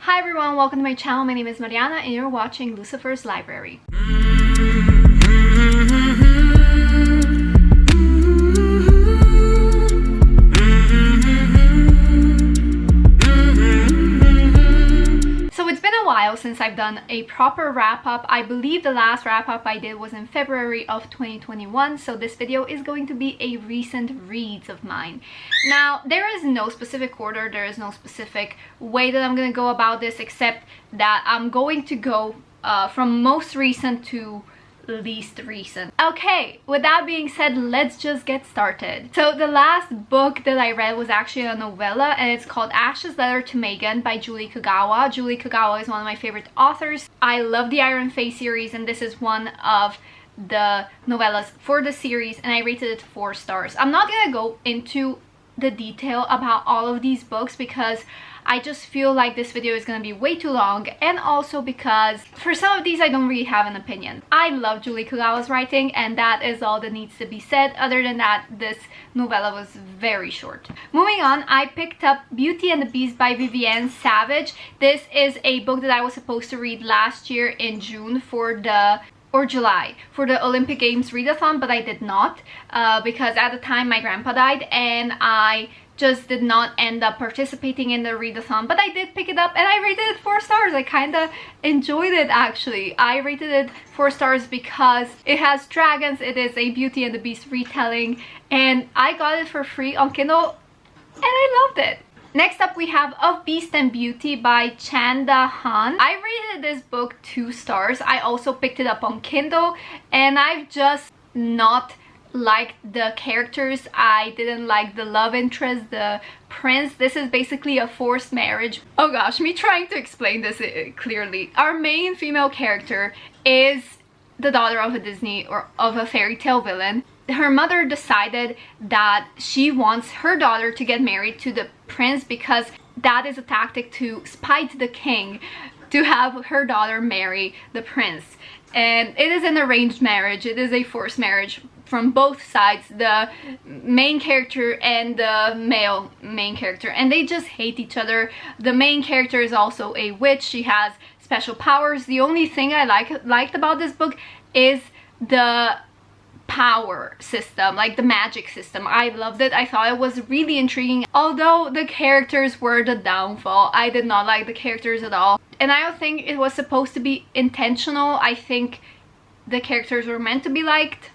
Hi everyone, welcome to my channel. My name is Mariana and you're watching Lucifer's Library. So it's been a while since I've done a proper wrap-up. I believe the last wrap-up I did was in February of 2021, so this video is going to be a recent reads of mine. Now, there is no specific order, there is no specific way that I'm going to go about this, except that I'm going to go from most recent to least recent. Okay, with that being said, let's just get started. So the last book that I read was actually a novella, and it's called Ash's Letter to Megan by Julie Kagawa. Julie Kagawa is one of my favorite authors. I love the Iron Face series, and this is one of the novellas for the series, and I rated it 4 stars. I'm not gonna go into the detail about all of these books because I just feel like this video is gonna be way too long, and also because for some of these I don't really have an opinion. I love Julie Kagawa's writing, and that is all that needs to be said. Other than that, this novella was very short.Moving on, I picked up Beauty and the Beast by Vivienne Savage. This is a book that I was supposed to read last year in June or July for the Olympic Games readathon, but I did not because at the time my grandpa died and I just did not end up participating in the readathon, but I did pick it up and I rated it 4 stars. I kind of enjoyed it actually. I rated it 4 stars because it has dragons, it is a Beauty and the Beast retelling, and I got it for free on Kindle and I loved it. Next up we have Of Beast and Beauty by Chanda Han. I rated this book 2 stars. I also picked it up on Kindle and I've just not liked the characters. I didn't like the love interest, the prince. This is basically a forced marriage. Oh gosh, me trying to explain this clearly. Our main female character is the daughter of a Disney or of a fairy tale villain. Her mother decided that she wants her daughter to get married to the prince because that is a tactic to spite the king, to have her daughter marry the prince. And it is an arranged marriage. It is a forced marriage from both sides, the main character and the male main character, and they just hate each other. The main character is also a witch. She has special powers. The only thing I liked about this book is the power system, like the magic system. I loved it. I thought it was really intriguing, although the characters were the downfall. I did not like the characters at all, and I don't think it was supposed to be intentional. I think the characters were meant to be liked.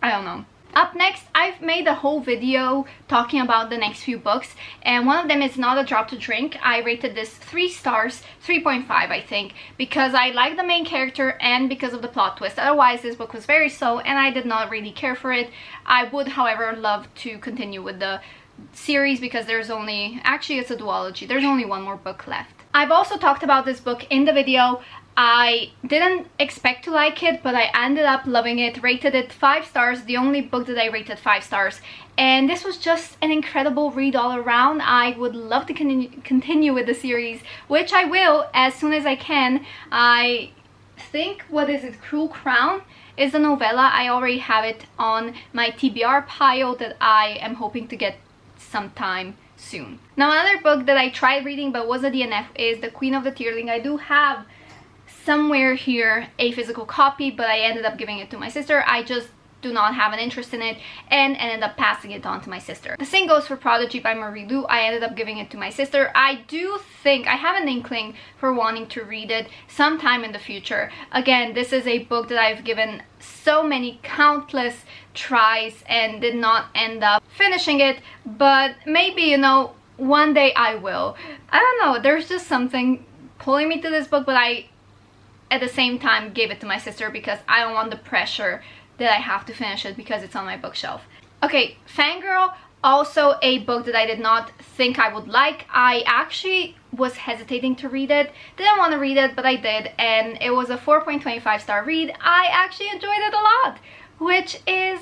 I don't know. Up next, I've made a whole video talking about the next few books, and one of them is Not a Drop to Drink. I rated this 3 stars, 3.5 I think, because I like the main character and because of the plot twist. Otherwise, this book was very slow and I did not really care for it. I would, however, love to continue with the series because there's only, actually it's a duology, there's only 1 more book left. I've also talked about this book in the video. I didn't expect to like it, but I ended up loving it. Rated it 5 stars, the only book that I rated 5 stars. And this was just an incredible read all around. I would love to continue with the series, which I will as soon as I can. I think, what is it, Cruel Crown is a novella. I already have it on my TBR pile that I am hoping to get sometime soon. Now, another book that I tried reading but was a DNF is The Queen of the Tearling. I do have somewhere here a physical copy, but I ended up giving it to my sister. I just do not have an interest in it and ended up passing it on to my sister. The same goes for Prodigy by Marie Lu. I ended up giving it to my sister. I do think I have an inkling for wanting to read it sometime in the future. Again, this is a book that I've given so many countless tries and did not end up finishing it, but maybe, you know, one day I will. I don't know, there's just something pulling me to this book, but I at the same time gave it to my sister because I don't want the pressure that I have to finish it because it's on my bookshelf. Okay, Fangirl, also a book that I did not think I would like. I actually was hesitating to read it, didn't want to read it, but I did, and it was a 4.25 star read. I actually enjoyed it a lot, which is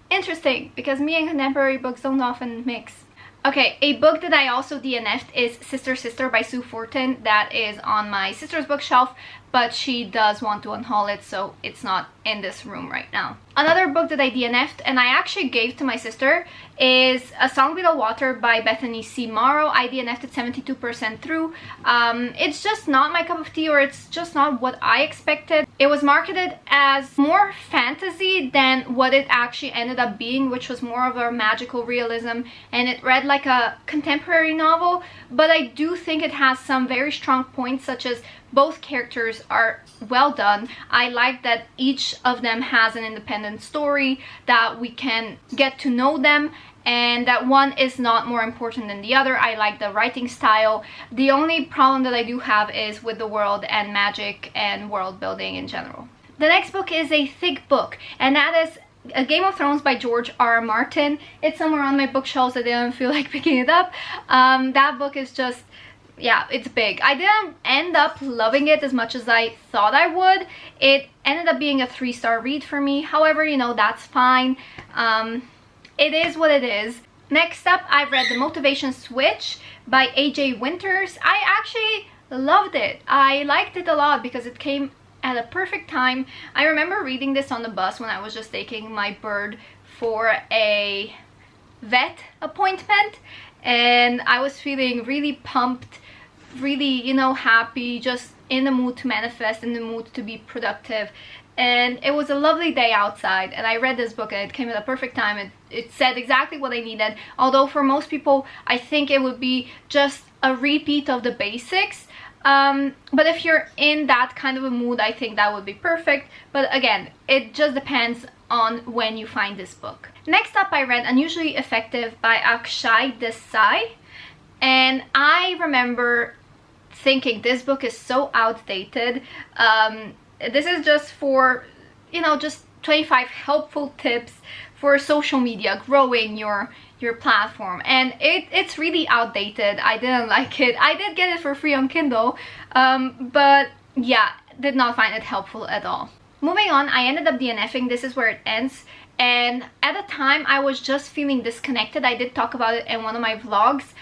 interesting because me and contemporary books don't often mix. Okay, a book that I also DNF'd is Sister Sister by Sue Fortin. That is on my sister's bookshelf, but she does want to unhaul it, so it's not in this room right now. Another book that I DNF'd and I actually gave to my sister is A Song Below Water by Bethany C. Morrow. I DNF'd it 72% through. It's just not my cup of tea, or it's just not what I expected. It was marketed as more fantasy than what it actually ended up being, which was more of a magical realism, and it read like a contemporary novel, but I do think it has some very strong points, such as both characters are well done. I like that each of them has an independent story, that we can get to know them, and that one is not more important than the other. I like the writing style. The only problem that I do have is with the world and magic and world building in general. The next book is a thick book, and that is A Game of Thrones by George R. R. Martin. It's somewhere on my bookshelves. I didn't feel like picking it up. That book is just, yeah, it's big. I didn't end up loving it as much as I thought I would. It ended up being a 3-star read for me. However, you know, that's fine. It is what it is. Next up, I've read The Motivation Switch by A.J. Winters. I actually loved it. I liked it a lot because it came at a perfect time. I remember reading this on the bus when I was just taking my bird for a vet appointment, and I was feeling really pumped, really, you know, happy, just in the mood to manifest, in the mood to be productive. And it was a lovely day outside, and I read this book and it came at a perfect time. It said exactly what I needed, although for most people I think it would be just a repeat of the basics. But if you're in that kind of a mood, I think that would be perfect. But again, it just depends on when you find this book. Next up, I read Unusually Effective by Akshay Desai, and I remember thinking this book is so outdated. This is just for, you know, just 25 helpful tips for social media, growing your platform, and it's really outdated. I didn't like it. I did get it for free on Kindle, but yeah, did not find it helpful at all. Moving on, I ended up DNFing. This is where it ends, and at the time I was just feeling disconnected. I did talk about it in one of my vlogs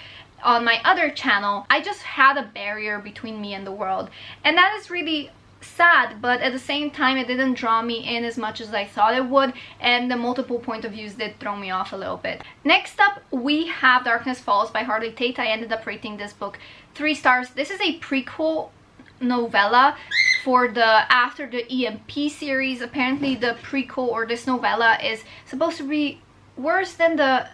on my other channel. I just had a barrier between me and the world, and that is really sad, but at the same time it didn't draw me in as much as I thought it would, and the multiple point of views did throw me off a little bit. Next up, we have Darkness Falls by Harley Tate. I ended up rating this book 3 stars. This is a prequel novella for the after the EMP series. Apparently the prequel, or this novella, is supposed to be worse than the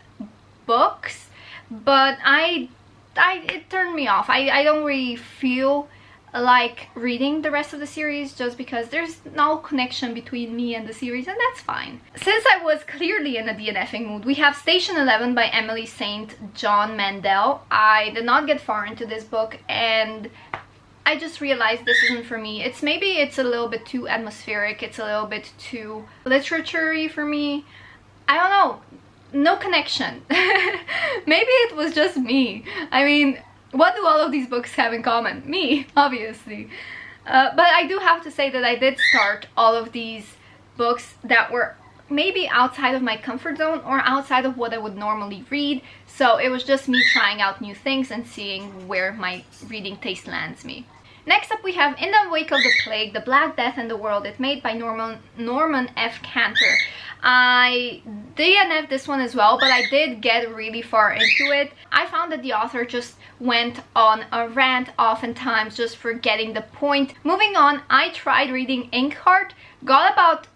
books, but it turned me off. I don't really feel like reading the rest of the series, just because there's no connection between me and the series, and that's fine. Since I was clearly in a DNFing mood, we have Station 11 by Emily St. John Mandel. I did not get far into this book, and I just realized this isn't for me. Maybe it's a little bit too atmospheric, it's a little bit too literature-y for me. I don't know, no connection. Maybe it was just me. I mean, what do all of these books have in common? Me, obviously. But I do have to say that I did start all of these books that were maybe outside of my comfort zone or outside of what I would normally read. So it was just me trying out new things and seeing where my reading taste lands me. Next up, we have In the Wake of the Plague, The Black Death and the World It Made by Norman F. Cantor. I DNF'd this one as well, but I did get really far into it. I found that the author just went on a rant, oftentimes just forgetting the point. Moving on, I tried reading Inkheart, got about,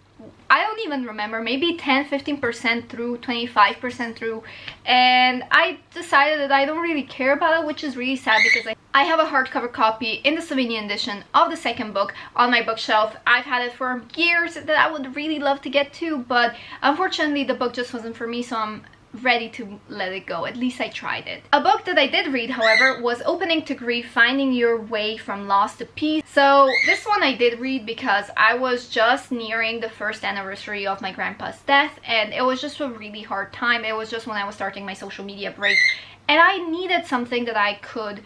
I don't even remember, maybe 10-15% through, 25% through, and I decided that I don't really care about it, which is really sad because I have a hardcover copy in the Slovenian edition of the second book on my bookshelf. I've had it for years that I would really love to get to, but unfortunately the book just wasn't for me, so I'm ready to let it go. At least I tried it. A book that I did read, however, was Opening to Grief, Finding Your Way from Loss to Peace. So this one I did read because I was just nearing the 1st anniversary of my grandpa's death, and it was just a really hard time. It was just when I was starting my social media break, and I needed something that I could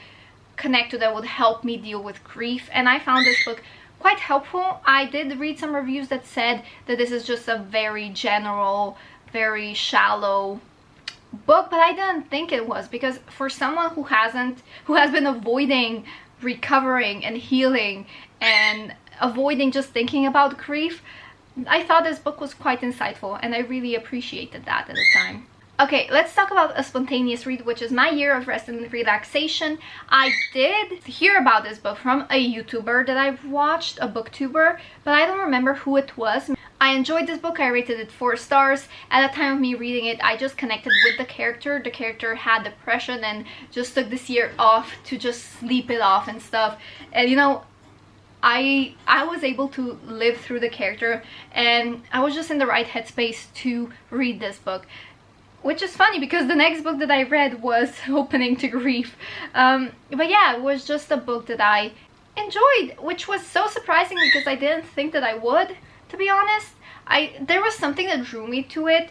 connect to that would help me deal with grief, and I found this book quite helpful. I did read some reviews that said that this is just a very general, very shallow book, but I didn't think it was, because for someone who has been avoiding recovering and healing and avoiding just thinking about grief, I thought this book was quite insightful, and I really appreciated that at the time. Okay, let's talk about a spontaneous read, which is my year of rest and relaxation. I did hear about this book from a YouTuber that I've watched, a booktuber, but I don't remember who it was. I enjoyed this book. I rated it 4 stars. At the time of me reading it, I just connected with the character. The character had depression and just took this year off to just sleep it off and stuff. And you know, I was able to live through the character, and I was just in the right headspace to read this book. Which is funny because the next book that I read was Opening to Grief. But yeah, it was just a book that I enjoyed, which was so surprising because I didn't think that I would, to be honest. There was something that drew me to it.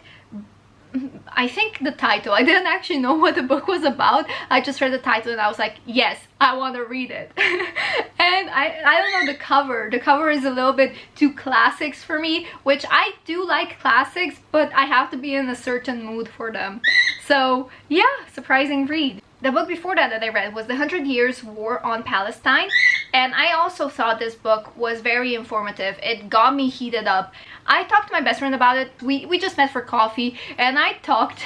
I think the title. I didn't actually know what the book was about. I just read the title and I was like, yes, I want to read it. And I don't know, the cover. The cover is a little bit too classics for me, which I do like classics, but I have to be in a certain mood for them. So yeah, surprising read. The book before that I read was The 100 Years War on Palestine, and I also thought this book was very informative. It got me heated up. I talked to my best friend about it. We just met for coffee, and I talked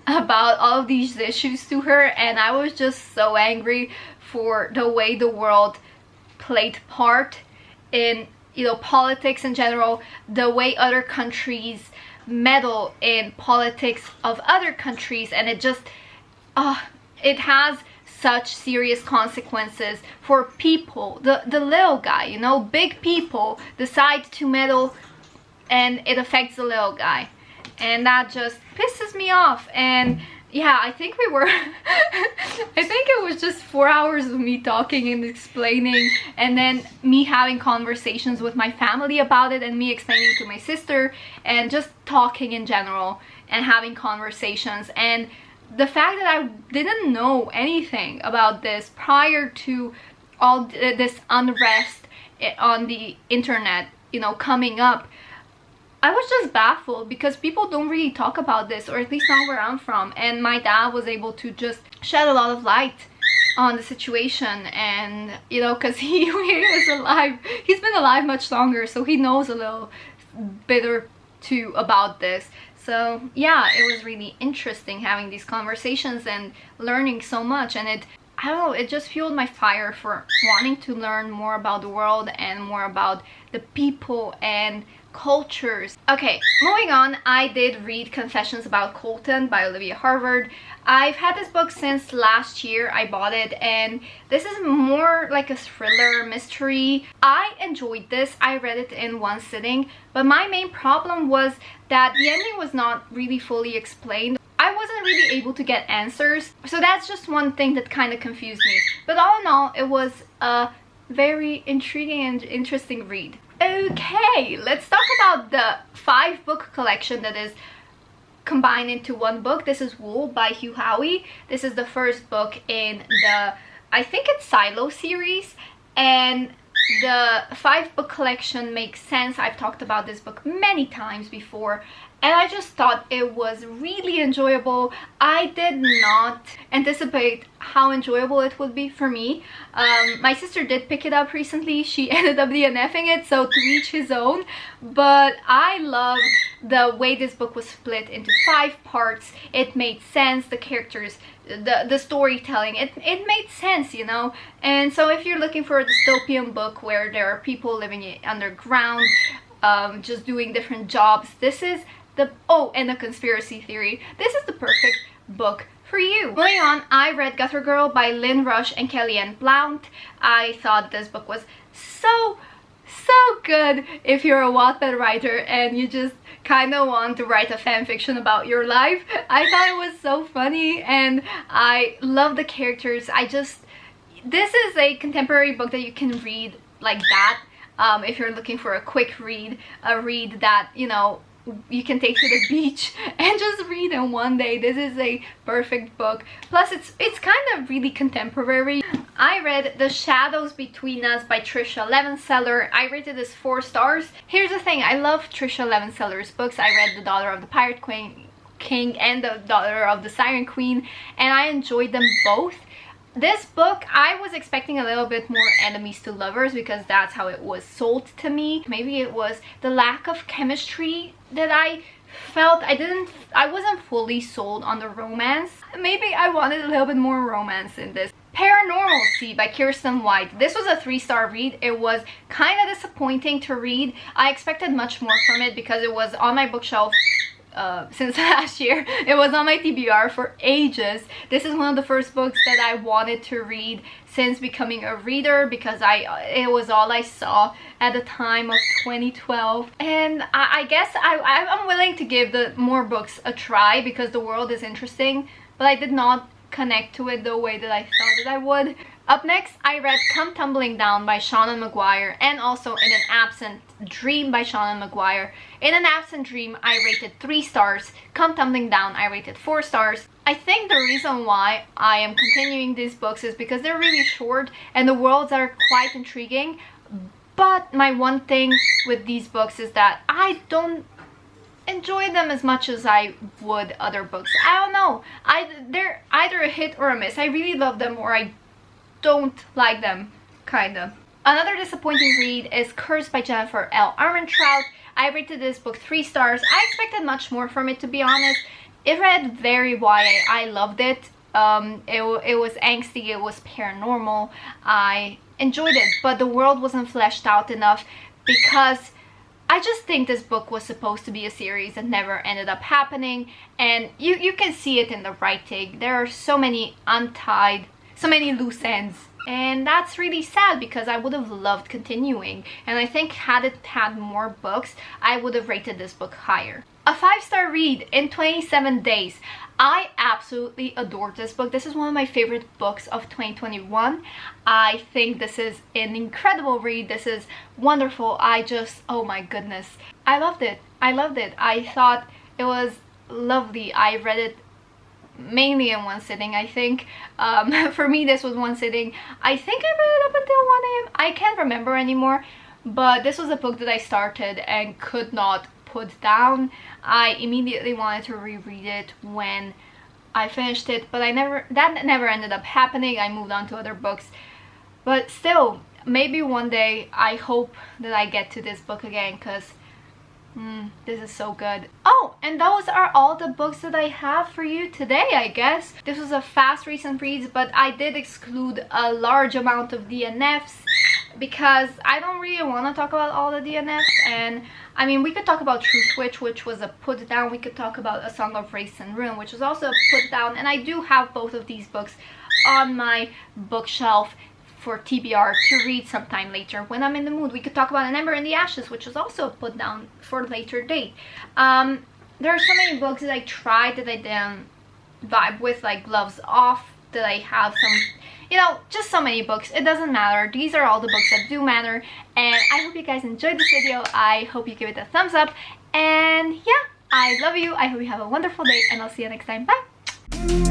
about all of these issues to her, and I was just so angry for the way the world played part in, you know, politics in general, the way other countries meddle in politics of other countries, and it just it has such serious consequences for people. The little guy, you know, big people decide to meddle and it affects the little guy, and that just pisses me off. And yeah, I think we were I think it was just 4 hours of me talking and explaining, and then me having conversations with my family about it, and me explaining to my sister, and just talking in general and having conversations. And the fact that I didn't know anything about this prior to all this unrest on the internet, you know, coming up, I was just baffled because people don't really talk about this, or at least not where I'm from. And my dad was able to just shed a lot of light on the situation, and you know, because he is alive, he's been alive much longer, so he knows a little bit or two about this. So yeah, it was really interesting having these conversations and learning so much, and I don't know, it just fueled my fire for wanting to learn more about the world and more about the people and cultures. Okay, moving on, I did read Confessions About Colton by Olivia Harvard. I've had this book since last year. I bought it, and this is more like a thriller mystery. I enjoyed this. I read it in one sitting, but my main problem was that the ending was not really fully explained. I wasn't really able to get answers, so that's just one thing that kind of confused me. But all in all, it was a very intriguing and interesting read. Okay, let's talk about the 5-book collection that is combined into one book. This is Wool by Hugh Howey. This is the first book in the, I think it's Silo series, and the 5-book collection makes sense. I've talked about this book many times before, and I just thought it was really enjoyable. I did not anticipate how enjoyable it would be for me. My sister did pick it up recently. She ended up DNFing it, so to each his own. But I loved the way this book was split into 5 parts. It made sense. The characters, the storytelling, it made sense, you know. And so if you're looking for a dystopian book where there are people living underground, just doing different jobs, this is and a conspiracy theory, this is the perfect book for you. Moving on, I read Gutter Girl by Lynn Rush and Kellyanne Blount. I thought this book was so good if you're a Wattpad writer and you just kind of want to write a fan fiction about your life. I thought it was so funny, and I love the characters. This is a contemporary book that you can read like that. If you're looking for a quick read, a read that, you know, you can take to the beach and just read in one day. This is a perfect book. Plus it's kind of really contemporary. I read The Shadows Between Us by Trisha Levenseller. I rated this 4 stars. Here's the thing, I love Trisha Levenseller's books. I read The Daughter of the Pirate King and The Daughter of the Siren Queen, and I enjoyed them both. This book, I was expecting a little bit more enemies to lovers because that's how it was sold to me. Maybe it was the lack of chemistry that I felt. I wasn't fully sold on the romance. Maybe I wanted a little bit more romance in this. Paranormalcy by Kirsten White. This was a 3-star read. It was kind of disappointing to read. I expected much more from it because it was on my bookshelf since last year. It was on my TBR for ages. This is one of the first books that I wanted to read since becoming a reader because it was all I saw at the time of 2012, and I guess I'm willing to give the more books a try because the world is interesting, but I did not connect to it the way that I thought that I would. Up next, I read Come Tumbling Down by Seanan McGuire and also In an Absent Dream by Seanan McGuire. In an Absent Dream, I rated 3 stars. Come Tumbling Down, I rated 4 stars. I think the reason why I am continuing these books is because they're really short and the worlds are quite intriguing. But my one thing with these books is that I don't enjoy them as much as I would other books. I don't know. They're either a hit or a miss. I really love them or I don't like them, kinda. Another disappointing read is Cursed by Jennifer L. Armentrout. I rated this book 3 stars. I expected much more from it, to be honest. It read very YA. I loved it. It was angsty, it was paranormal. I enjoyed it, but the world wasn't fleshed out enough because I just think this book was supposed to be a series that never ended up happening, and you can see it in the writing. There are so many untied, so many loose ends, and that's really sad because I would have loved continuing, and I think had it had more books, I would have rated this book higher. A 5-star read, In 27 Days. I absolutely adored this book. This is one of my favorite books of 2021. I think this is an incredible read. This is wonderful. Oh my goodness. I loved it. I loved it. I thought it was lovely. I read it mainly in one sitting, I think. For me, this was one sitting. I think I read it up until 1 a.m. I can't remember anymore, but this was a book that I started and could not put down. I immediately wanted to reread it when I finished it, but that never ended up happening. I moved on to other books, but still, maybe one day I hope that I get to this book again because this is so good. Oh, and those are all the books that I have for you today, I guess. This was a fast recent reads, but I did exclude a large amount of DNFs because I don't really want to talk about all the DNFs. And I mean, we could talk about True Switch, which was a put down. We could talk about A Song of Race and Ruin, which was also a put down, and I do have both of these books on my bookshelf for TBR to read sometime later when I'm in the mood. We could talk about An Ember in the Ashes, which was also a put down for a later date. There are so many books that I tried that I didn't vibe with, like Gloves Off, that I have some, you know, just so many books. It doesn't matter. These are all the books that do matter, and I hope you guys enjoyed this video. I hope you give it a thumbs up, and yeah, I love you. I hope you have a wonderful day, and I'll see you next time. Bye!